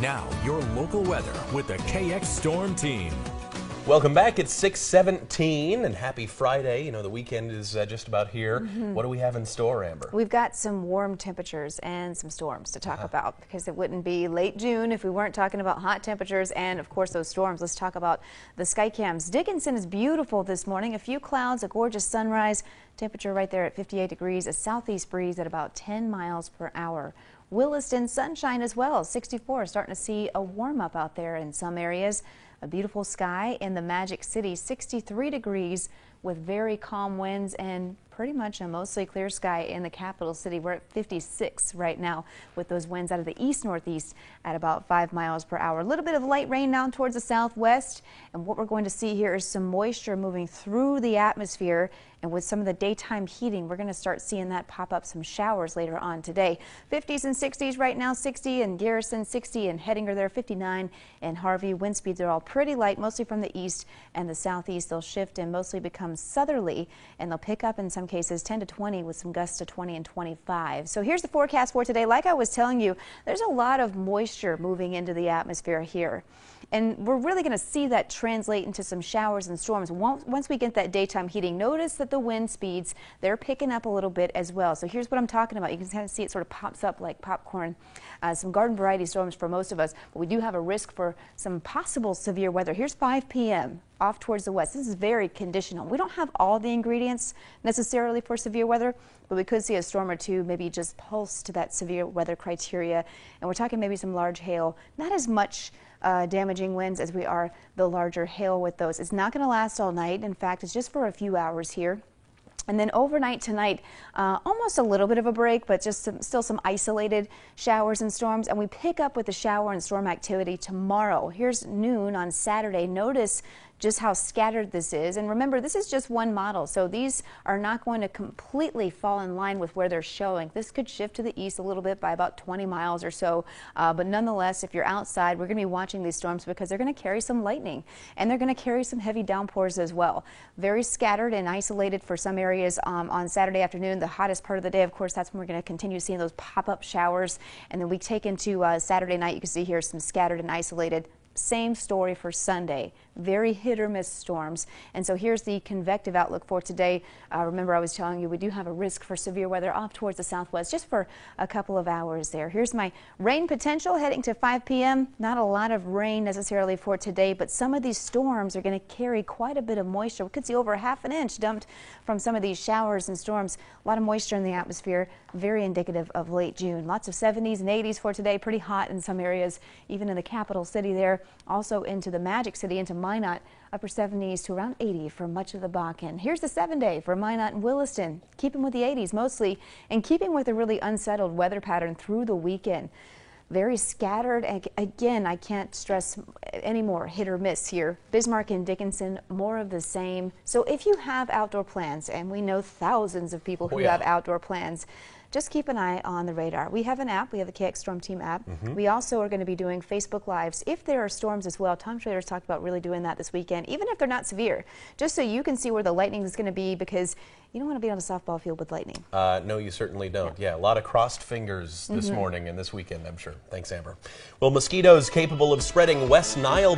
Now, your local weather with the KX Storm Team. Welcome back. It's 6:17 and happy Friday. You know, the weekend is just about here. What do we have in store, Amber? We've got some warm temperatures and some storms to talk about, because it wouldn't be late June if we weren't talking about hot temperatures and, of course, those storms. Let's talk about the sky cams. Dickinson is beautiful this morning. A few clouds, a gorgeous sunrise. Temperature right there at 58 degrees, a southeast breeze at about 10 miles per hour. Williston, sunshine as well, 64. Starting to see a warm up out there in some areas. A beautiful sky in the Magic City, 63 degrees with very calm winds and pretty much a mostly clear sky in the capital city. We're at 56 right now with those winds out of the east-northeast at about 5 miles per hour. A little bit of light rain down towards the southwest, and what we're going to see here is some moisture moving through the atmosphere, and with some of the daytime heating, we're going to start seeing that pop up some showers later on today. 50s and 60s right now, 60 in Garrison, 60 in Hettinger there, 59 in Harvey. Wind speeds are all pretty light, mostly from the east and the southeast. They'll shift and mostly become southerly, and they'll pick up in some cases 10 to 20 with some gusts to 20 and 25. So here's the forecast for today. Like I was telling you, there's a lot of moisture moving into the atmosphere here. And we're really going to see that translate into some showers and storms once we get that daytime heating. Notice that the wind speeds, they're picking up a little bit as well. So here's what I'm talking about. You can kind of see it sort of pops up like popcorn. Some garden variety storms for most of us, but we do have a risk for some possible severe weather. Here's 5 p.m. off towards the west. This is very conditional. We don't have all the ingredients necessarily for severe weather, but we could see a storm or two maybe just pulse to that severe weather criteria. And we're talking maybe some large hail, not as much damaging winds as we are the larger hail with those. It's not going to last all night. In fact, it's just for a few hours here. And then overnight tonight, almost a little bit of a break, but just still some isolated showers and storms. And we pick up with the shower and storm activity tomorrow. Here's noon on Saturday. Notice just how scattered this is. And remember, this is just one model, so these are not going to completely fall in line with where they're showing. This could shift to the east a little bit by about 20 miles or so. But nonetheless, if you're outside, we're going to be watching these storms because they're going to carry some lightning and they're going to carry some heavy downpours as well. Very scattered and isolated for some areas on Saturday afternoon. The hottest part of the day, of course, that's when we're going to continue seeing those pop-up showers. And then we take into Saturday night, you can see here some scattered and isolated. Same story for Sunday. Very hit or miss storms. And so here's the convective outlook for today. Remember, I was telling you we do have a risk for severe weather off towards the southwest just for a couple of hours there. Here's my rain potential heading to 5 p.m. Not a lot of rain necessarily for today, but some of these storms are going to carry quite a bit of moisture. We could see over ½ an inch dumped from some of these showers and storms. A lot of moisture in the atmosphere, very indicative of late June. Lots of 70s and 80s for today. Pretty hot in some areas, even in the capital city there. Also into the Magic City, into Minot, upper 70s to around 80 for much of the Bakken. Here's the 7-day for Minot and Williston, keeping with the 80s mostly, and keeping with a really unsettled weather pattern through the weekend. Very scattered. Again, I can't stress any more hit or miss here. Bismarck and Dickinson, more of the same. So if you have outdoor plans, and we know thousands of people who have outdoor plans, just keep an eye on the radar. We have an app. We have the KX Storm Team app. We also are going to be doing Facebook Lives if there are storms as well. Tom Schrader's talked about really doing that this weekend, even if they're not severe, just so you can see where the lightning is going to be, because you don't want to be on a softball field with lightning. No, you certainly don't. Yeah, a lot of crossed fingers this morning and this weekend, I'm sure. Thanks, Amber. Well, mosquitoes capable of spreading West Nile